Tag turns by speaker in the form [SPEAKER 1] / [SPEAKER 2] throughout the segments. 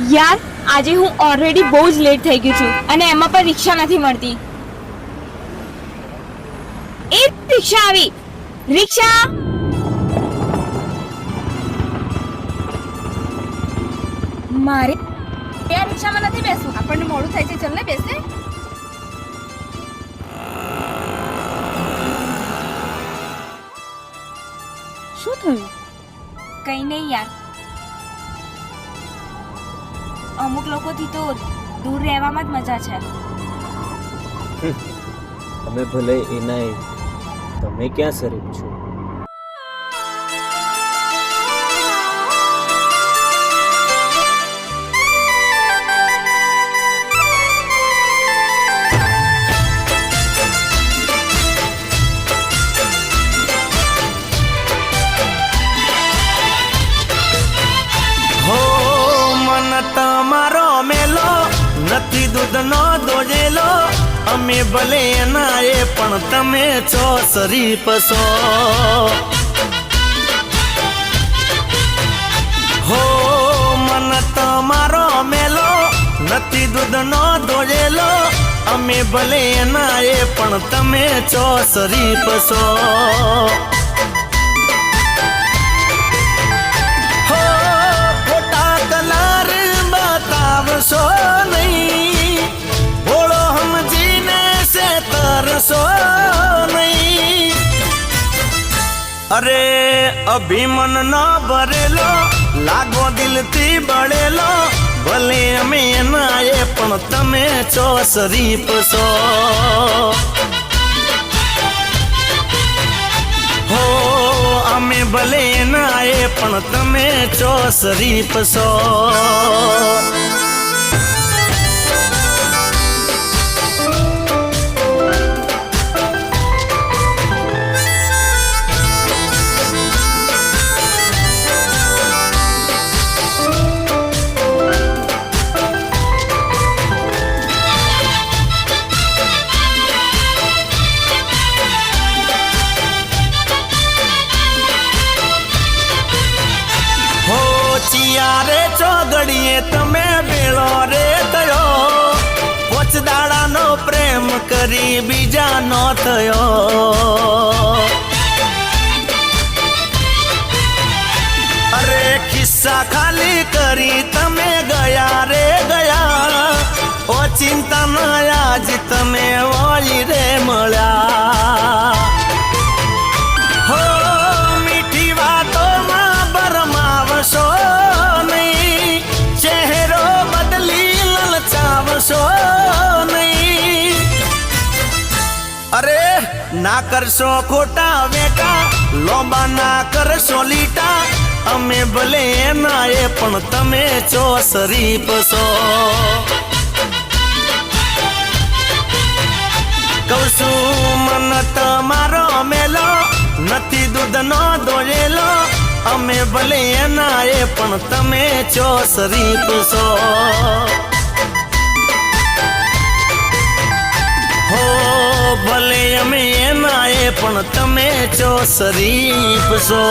[SPEAKER 1] યાર આજે હું ઓલરેડી બહુ જ લેટ થઈ ગઈ છું અને એમાં પણ રિક્ષા નથી મળતી. એ રિક્ષા આવી. રિક્ષા મારે આ રિક્ષામાં નથી બેસવું. આપણને મોડું થાય છે. ચાલ ને બેસે. શું થયું? કઈ નહીં યાર. અમુક લોકોથી તો દૂર રહેવામાં જ મજા છે.
[SPEAKER 2] તમે ભલે એનાય તમે ક્યાં શરીફ છો?
[SPEAKER 3] તમારો મેલો નથી દૂધનો દોજેલો, અમે ભલે ના એ પણ તમે છો શરીફ છો. હો મન તમારો મેલો નથી દૂધનો દોજેલો, અમે ભલે ના એ પણ તમે છો શરીફ છો. આવશો નહીં ભોળો સમજીને સે તરશો નહીં. અરે અભિમન ન ભરેલો લાગો દિલથી બળેલો, ભલે અમે ના એ પણ તમે છો શરીફ છો. હો અમે ભલે ના એ પણ તમે છો શરીફ છો. ચિયારે ચોગડીએ તમે બેળો રે થયો, પોચદાડાનો પ્રેમ કરી બીજાનો થયો. અરે ખિસ્સા ખાલી કરી તમે ગયા રે ગયા, ઓ ચિંતા ન આજ તમે વળી રે મળ્યા. હો મીઠી વાતોમાં બરમાવશો નહીં, ચહેરો બદલી લલચાવશો નહીં. અરે ના કરશો ખોટા વેટા, લોબા ના કરશો લીટા, અમે ભલે ના એ પણ તમે છો શરીફ છો. કહું છું મન તમારો મેલો નથી દૂધનો દોયેલો, અમે ભલે ના એ પણ તમે છો શરીફ છો. હો ભલે અમે ના એ પણ તમે છો શરીફ છો.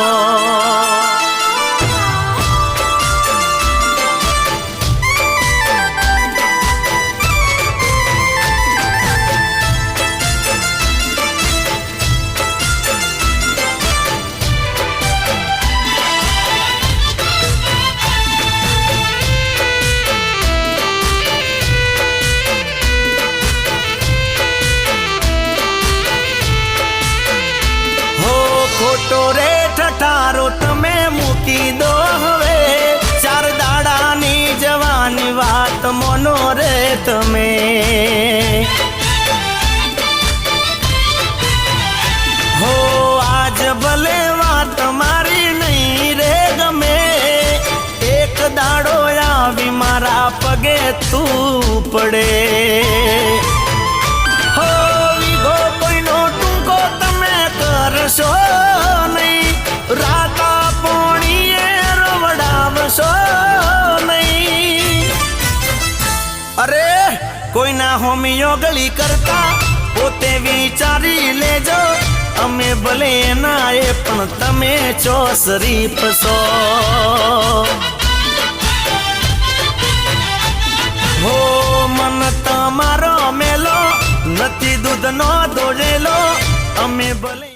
[SPEAKER 3] ખોટો રે ઠઠારો તમે મૂકી દો હવે, ચાર દાડાની જવાની વાત મોનો રે તમે. હો આજ ભલે વાત મારી નહીં રે ગમે, એક દાડો આવી મારા પગે તું પડે. હો વીઘો કોઈનો ટૂંકો તમે કરશો નહીં, રાતા પોણીએ રવડાવશો નહીં. અરે કોઈના હોમિયો ગળી કરતા પોતે વિચારી લેજો, અમે ભલે ના એ પણ તમે છો શરીફ છો. તમારો મેલો નથી દૂધનો દોરેલો અમે ભલે